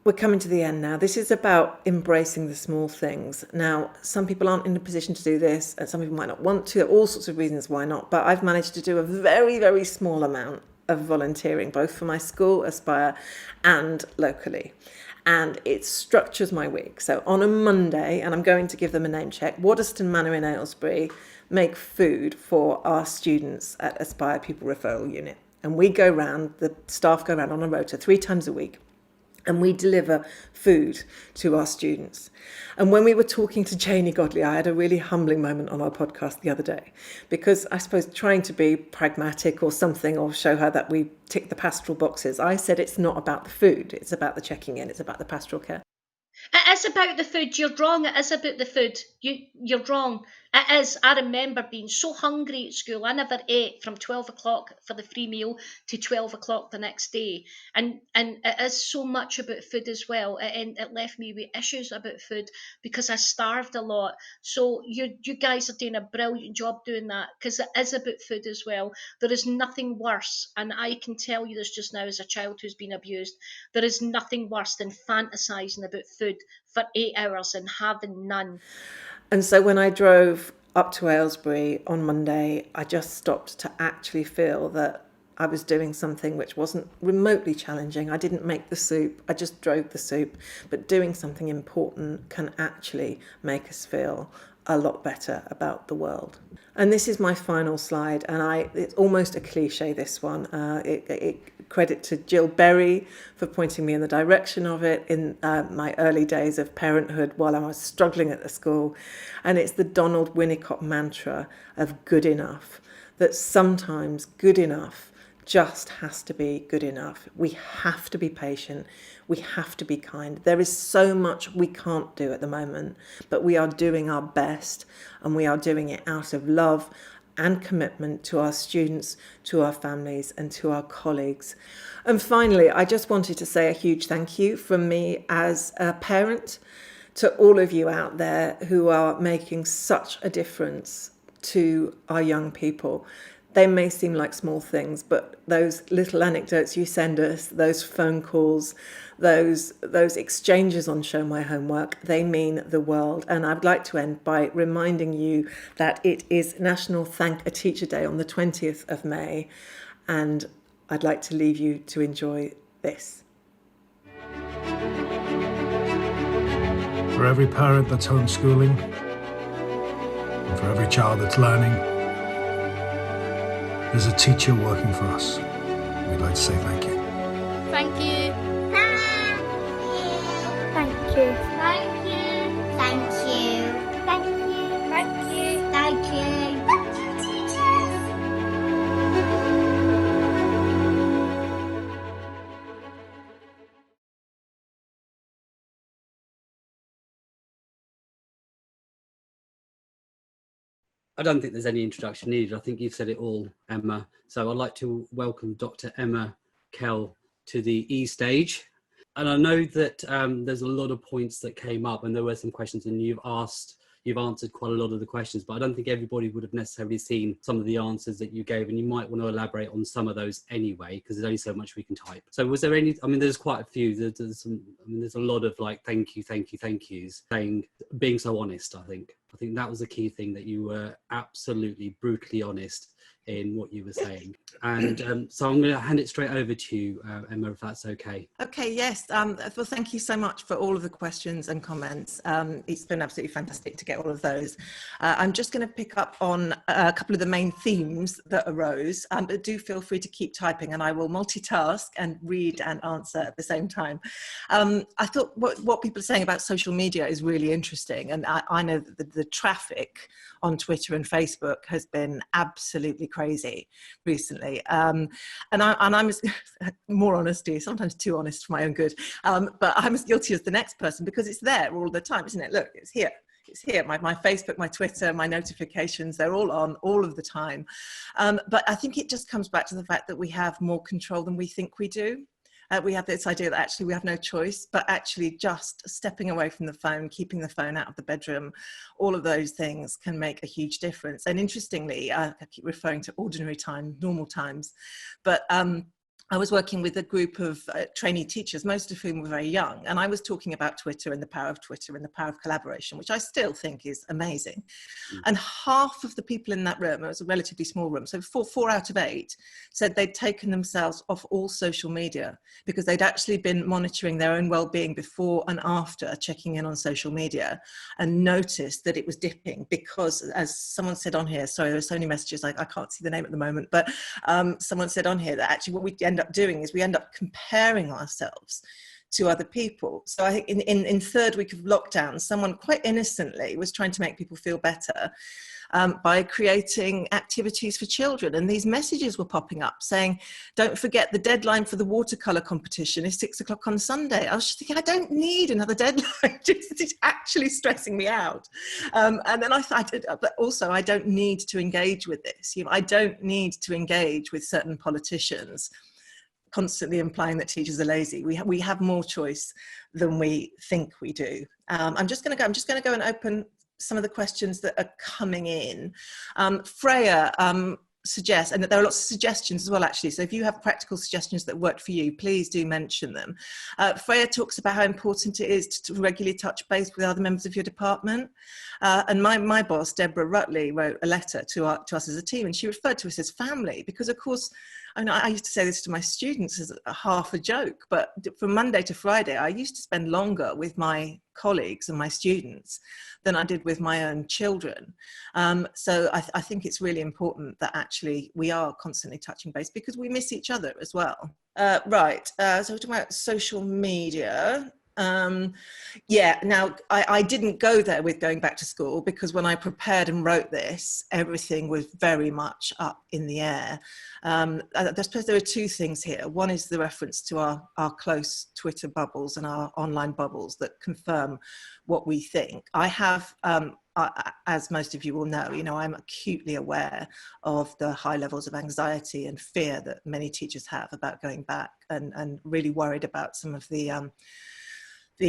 We're coming to the end now. This is about embracing the small things. Now, some people aren't in a position to do this, and some people might not want to. There are all sorts of reasons why not. But I've managed to do a very, very small amount of volunteering, both for my school, Aspire, and locally. And it structures my week. So on a Monday, and I'm going to give them a name check, Waddesdon Manor in Aylesbury make food for our students at Aspire Pupil Referral Unit. And we go round, the staff go round on a rota 3 times a week, and we deliver food to our students. And when we were talking to Janie Godley, I had a really humbling moment on our podcast the other day, because I suppose trying to be pragmatic or something, or show her that we tick the pastoral boxes, I said it's not about the food, it's about the checking in, it's about the pastoral care. It is about the food. You're wrong. It is about the food. You're wrong. It is. I remember being so hungry at school. I never ate from 12 o'clock for the free meal to 12 o'clock the next day. And it is so much about food as well. And it left me with issues about food because I starved a lot. So you guys are doing a brilliant job doing that, because it is about food as well. There is nothing worse, and I can tell you this just now as a child who's been abused, there is nothing worse than fantasising about food for 8 hours and having none. And so when I drove up to Aylesbury on Monday, I just stopped to actually feel that I was doing something which wasn't remotely challenging. I didn't make the soup, I just drove the soup. But doing something important can actually make us feel a lot better about the world. And this is my final slide, and it's almost a cliche, this one. Credit to Jill Berry for pointing me in the direction of it in my early days of parenthood while I was struggling at the school. And it's the Donald Winnicott mantra of good enough, that sometimes good enough just has to be good enough. We have to be patient. We have to be kind. There is so much we can't do at the moment, but we are doing our best, and we are doing it out of love and commitment to our students, to our families, and to our colleagues. And finally, I just wanted to say a huge thank you from me as a parent to all of you out there who are making such a difference to our young people. They may seem like small things, but those little anecdotes you send us, those phone calls, those exchanges on Show My Homework, they mean the world. And I'd like to end by reminding you that it is National Thank a Teacher Day on the 20th of May. And I'd like to leave you to enjoy this. For every parent that's homeschooling, and for every child that's learning, there's a teacher working for us. We'd like to say thank you. Thank you. Thank you. Thank you. Thank you. Thank you. Thank you. Thank you. Thank you, teachers. I don't think there's any introduction needed. I think you've said it all, Emma. So I'd like to welcome Dr Emma Kell to the E stage. And I know that there's a lot of points that came up, and there were some questions, and you've answered quite a lot of the questions, but I don't think everybody would have necessarily seen some of the answers that you gave, and you might want to elaborate on some of those anyway, because there's only so much we can type. So was there any, there's quite a few, there's a lot of like, thank yous, being so honest. I think that was the key thing, that you were absolutely brutally honest in what you were saying. And so I'm going to hand it straight over to you, Emma, if that's okay. Okay, yes. Well, thank you so much for all of the questions and comments. It's been absolutely fantastic to get all of those. I'm just going to pick up on a couple of the main themes that arose, but do feel free to keep typing and I will multitask and read and answer at the same time. I thought what people are saying about social media is really interesting, and I know that the traffic on Twitter and Facebook has been absolutely crazy recently. And I'm more honesty, sometimes too honest for my own good, but I'm as guilty as the next person because it's there all the time, isn't it? Look, it's here. It's here. My Facebook, my Twitter, my notifications, they're all on all of the time. But I think it just comes back to the fact that we have more control than we think we do. We have this idea that actually we have no choice, but actually just stepping away from the phone, keeping the phone out of the bedroom, all of those things can make a huge difference. And interestingly, I keep referring to ordinary time, normal times, but I was working with a group of trainee teachers, most of whom were very young, and I was talking about Twitter and the power of Twitter and the power of collaboration, which I still think is amazing. And half of the people in that room, it was a relatively small room, so four out of 8 said they'd taken themselves off all social media because they'd actually been monitoring their own well-being before and after checking in on social media and noticed that it was dipping because, as someone said on here, sorry, there's so many messages, I can't see the name at the moment, but someone said on here that actually what we end up doing is we end up comparing ourselves to other people. So I think in third week of lockdown, someone quite innocently was trying to make people feel better by creating activities for children. And these messages were popping up saying, don't forget the deadline for the watercolour competition is 6 o'clock on Sunday. I was just thinking, I don't need another deadline. It's actually stressing me out. And then I thought, but also I don't need to engage with this. You know, I don't need to engage with certain politicians constantly implying that teachers are lazy. We have more choice than we think we do. I'm just going to go and open some of the questions that are coming in. Freya suggests, and there are lots of suggestions as well, actually. So if you have practical suggestions that work for you, please do mention them. Freya talks about how important it is to regularly touch base with other members of your department. And my boss, Deborah Rutley, wrote a letter to us as a team, and she referred to us as family because, of course, I used to say this to my students as a half a joke, but from Monday to Friday, I used to spend longer with my colleagues and my students than I did with my own children. So I think it's really important that actually we are constantly touching base because we miss each other as well. So we're talking about social media. Yeah, now I didn't go there with going back to school because when I prepared and wrote this, everything was very much up in the air. I suppose there are two things here. One is the reference to our close Twitter bubbles and our online bubbles that confirm what we think. I have, as most of you will know, I'm acutely aware of the high levels of anxiety and fear that many teachers have about going back, and really worried about some of the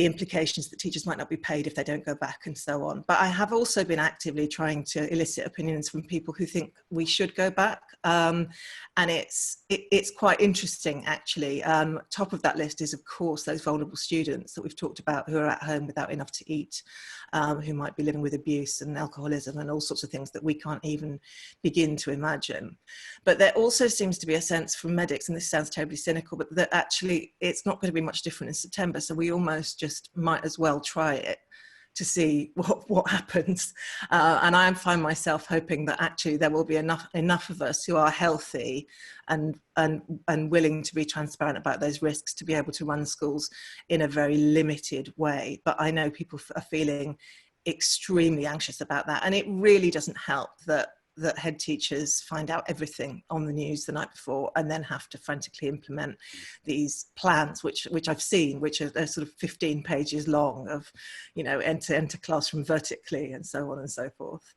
implications that teachers might not be paid if they don't go back and so on. But I have also been actively trying to elicit opinions from people who think we should go back. And it's quite interesting, actually. Top of that list is, of course, those vulnerable students that we've talked about who are at home without enough to eat, who might be living with abuse and alcoholism and all sorts of things that we can't even begin to imagine. But there also seems to be a sense from medics, and this sounds terribly cynical, but that actually it's not going to be much different in September. So we almost just might as well try it to see what happens. And I find myself hoping that actually there will be enough of us who are healthy and willing to be transparent about those risks to be able to run schools in a very limited way. But I know people are feeling extremely anxious about that. And it really doesn't help that head teachers find out everything on the news the night before and then have to frantically implement these plans, which I've seen, which are sort of 15 pages long of, enter classroom vertically and so on and so forth.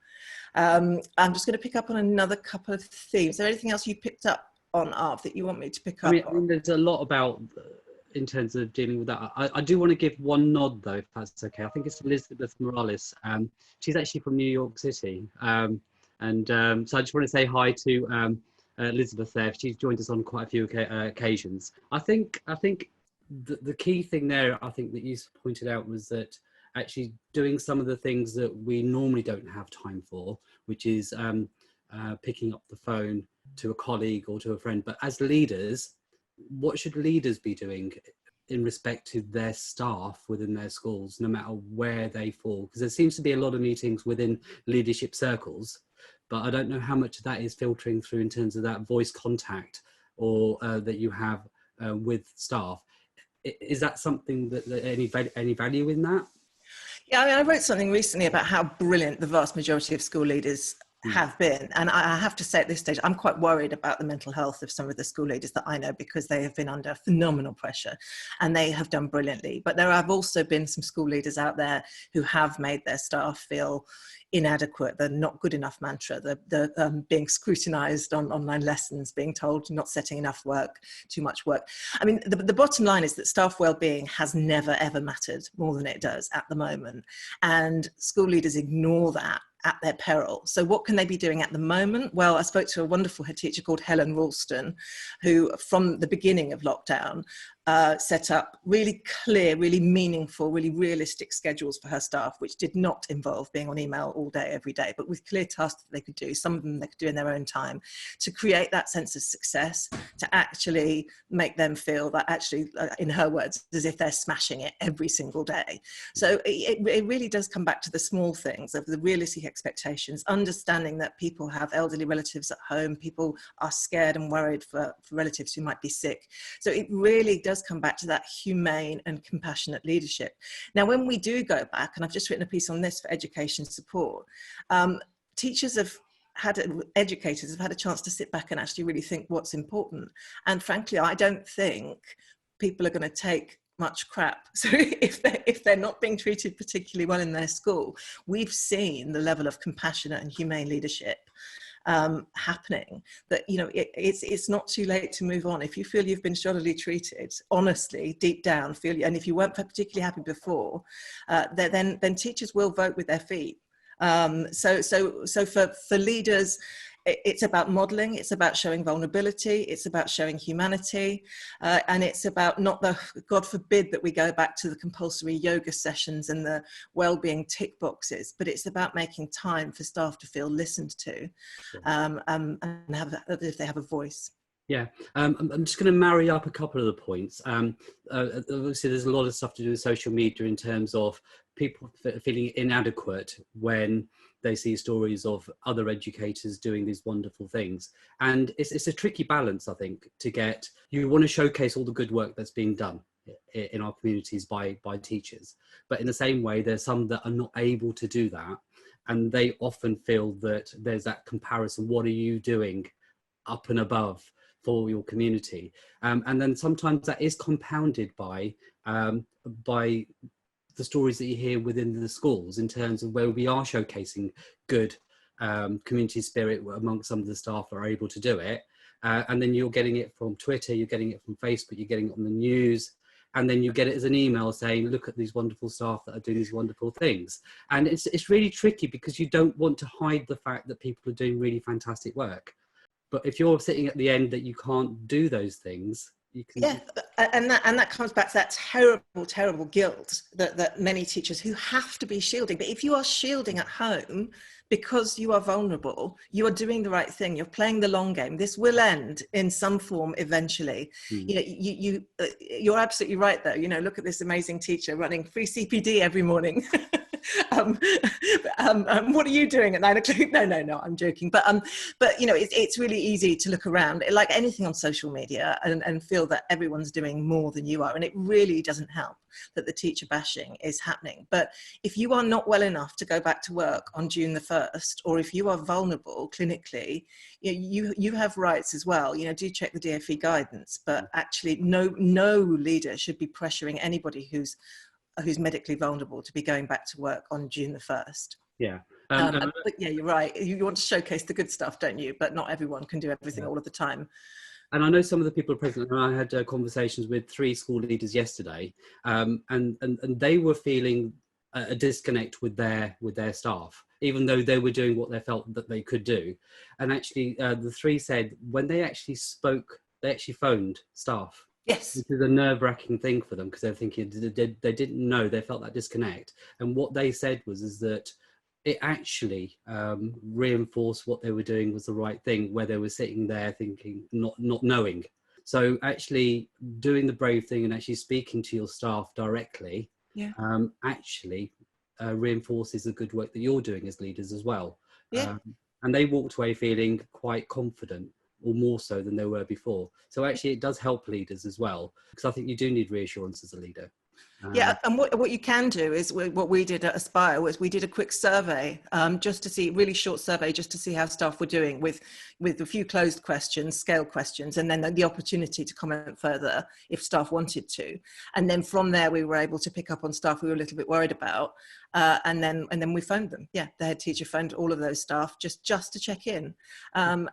I'm just going to pick up on another couple of themes. Is there anything else you picked up on, Arv, that you want me to pick up on? There's a lot about in terms of dealing with that. I do want to give one nod, though, if that's okay. I think it's Elizabeth Morales. She's actually from New York City. So I just want to say hi to Elizabeth there. She's joined us on quite a few occasions. I think the key thing there, I think that you pointed out, was that actually doing some of the things that we normally don't have time for, which is picking up the phone to a colleague or to a friend. But as leaders, what should leaders be doing in respect to their staff within their schools, no matter where they fall? Because there seems to be a lot of meetings within leadership circles, but I don't know how much of that is filtering through in terms of that voice contact or that you have with staff. Is that something that any value in that? Yeah, I mean, I wrote something recently about how brilliant the vast majority of school leaders have been. And I have to say at this stage, I'm quite worried about the mental health of some of the school leaders that I know, because they have been under phenomenal pressure and they have done brilliantly. But there have also been some school leaders out there who have made their staff feel inadequate, the not good enough mantra, the being scrutinized on online lessons, being told not setting enough work, too much work. I mean, the bottom line is that staff wellbeing has never, ever mattered more than it does at the moment. And school leaders ignore that at their peril. So what can they be doing at the moment? Well, I spoke to a wonderful head teacher called Helen Ralston, who from the beginning of lockdown set up really clear, really meaningful, really realistic schedules for her staff, which did not involve being on email all day, every day, but with clear tasks that they could do. Some of them they could do in their own time, to create that sense of success, to actually make them feel that actually, in her words, as if they're smashing it every single day. So it really does come back to the small things of the realistic expectations, understanding that people have elderly relatives at home, people are scared and worried for relatives who might be sick. So it really does come back to that humane and compassionate leadership. Now, when we do go back, and I've just written a piece on this for education support, educators have had a chance to sit back and actually really think what's important. And frankly, I don't think people are going to take much crap. So if they're not being treated particularly well in their school, we've seen the level of compassionate and humane leadership happening, that, you know, it's not too late to move on. If you feel you've been shoddily treated, honestly, deep down, and if you weren't particularly happy before, then teachers will vote with their feet. So for leaders, it's about modelling, it's about showing vulnerability, it's about showing humanity, and it's about God forbid that we go back to the compulsory yoga sessions and the wellbeing tick boxes, but it's about making time for staff to feel listened to, and if they have a voice. Yeah, I'm just going to marry up a couple of the points. Obviously, there's a lot of stuff to do with social media in terms of people feeling inadequate when they see stories of other educators doing these wonderful things. And it's a tricky balance, I think, to get. You want to showcase all the good work that's being done in our communities by teachers. But in the same way, there's some that are not able to do that. And they often feel that there's that comparison. What are you doing up and above for your community? And then sometimes that is compounded by the stories that you hear within the schools, in terms of where we are showcasing good community spirit amongst some of the staff that are able to do it. And then you're getting it from Twitter, you're getting it from Facebook, you're getting it on the news, and then you get it as an email saying, look at these wonderful staff that are doing these wonderful things. And it's really tricky, because you don't want to hide the fact that people are doing really fantastic work. But if you're sitting at the end that you can't do those things, you can... Yeah, and that comes back to that terrible guilt that many teachers who have to be shielding. But if you are shielding at home because you are vulnerable, you are doing the right thing. You're playing the long game. This will end in some form eventually. You know, you're absolutely right, though. You know, look at this amazing teacher running free CPD every morning. What are you doing at 9 o'clock? No, I'm joking. But you know, it's really easy to look around, like anything on social media, and feel that everyone's doing more than you are. And it really doesn't help that the teacher bashing is happening. But if you are not well enough to go back to work on June the 1st, or if you are vulnerable clinically, you have rights as well. You know, do check the DfE guidance. But actually, no leader should be pressuring anybody who's medically vulnerable to be going back to work on June the 1st. Yeah. But yeah, you're right. You want to showcase the good stuff, don't you? But not everyone can do everything all of the time. And I know some of the people present, and I had conversations with 3 school leaders yesterday, and they were feeling a disconnect with their staff, even though they were doing what they felt that they could do. And actually, the 3 said when they actually spoke, they actually phoned staff. Yes. This is a nerve-wracking thing for them, because they're thinking they didn't know, they felt that disconnect. And what they said was that it actually reinforced what they were doing was the right thing, where they were sitting there thinking, not knowing. So actually doing the brave thing and actually speaking to your staff directly, actually reinforces the good work that you're doing as leaders as well. And they walked away feeling quite confident, or more so than they were before. So actually it does help leaders as well, because I think you do need reassurance as a leader. And what you can do is what we did at Aspire was we did a quick survey, just to see, really short survey, just to see how staff were doing with a few closed questions, scale questions, and then the opportunity to comment further if staff wanted to. And then from there, we were able to pick up on staff we were a little bit worried about. And then we phoned them. The head teacher phoned all of those staff just to check in. And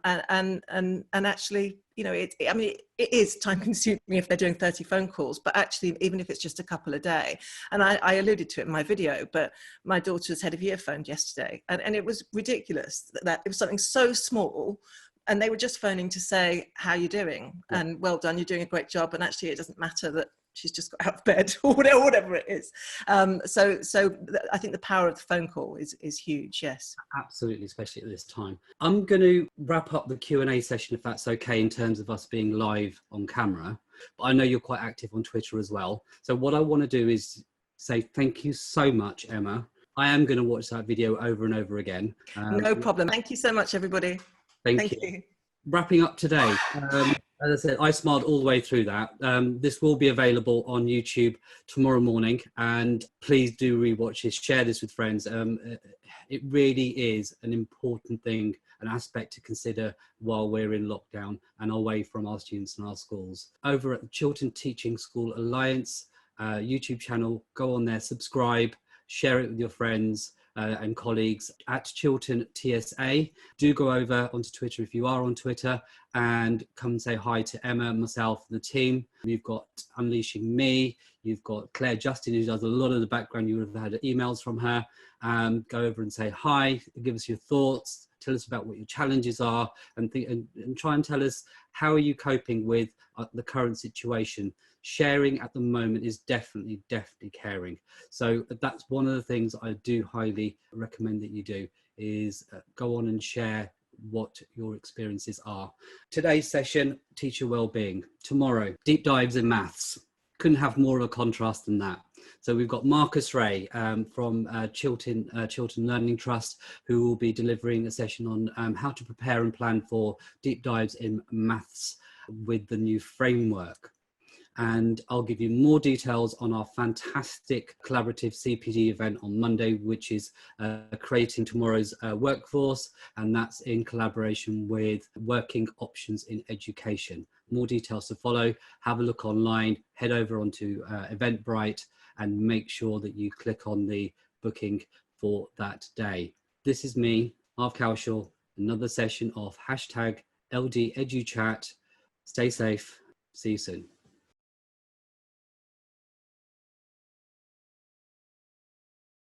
actually, it is time consuming if they're doing 30 phone calls, but actually, even if it's just a couple a day, and I alluded to it in my video, but my daughter's head of year phoned yesterday, and it was ridiculous that it was something so small, and they were just phoning to say, how you doing? And well done, you're doing a great job. And actually, it doesn't matter that she's just got out of bed or whatever it is. So I think the power of the phone call is huge. Yes, absolutely, especially at this time. I'm going to wrap up the Q&A session, if that's okay, in terms of us being live on camera. But I know you're quite active on Twitter as well. So what I want to do is say thank you so much, Emma. I am going to watch that video over and over again. No problem. Thank you so much, everybody. Thank you. Wrapping up today. As I said, I smiled all the way through that. This will be available on YouTube tomorrow morning, and please do rewatch this, share this with friends. It really is an important thing, an aspect to consider while we're in lockdown and away from our students and our schools. Over at the Chiltern Teaching School Alliance YouTube channel, go on there, subscribe, share it with your friends and colleagues at Chiltern TSA. Do go over onto Twitter if you are on Twitter, and come say hi to Emma, myself, and the team. You've got Unleashing Me, you've got Claire Justin, who does a lot of the background. You would have had emails from her. Go over and say hi, give us your thoughts, tell us about what your challenges are, and try and tell us how are you coping with the current situation. Sharing at the moment is definitely caring. So that's one of the things I do highly recommend that you do, is go on and share what your experiences are. Today's session, teacher wellbeing. Tomorrow, deep dives in maths. Couldn't have more of a contrast than that. So we've got Marcus Ray from Chiltern Learning Trust, who will be delivering a session on how to prepare and plan for deep dives in maths with the new framework. And I'll give you more details on our fantastic collaborative CPD event on Monday, which is creating tomorrow's workforce, and that's in collaboration with Working Options in Education. More details to follow. Have a look online, head over onto Eventbrite, and make sure that you click on the booking for that day. This is me, Marv Cowshaw, another session of #LDeduchat. Stay safe. See you soon.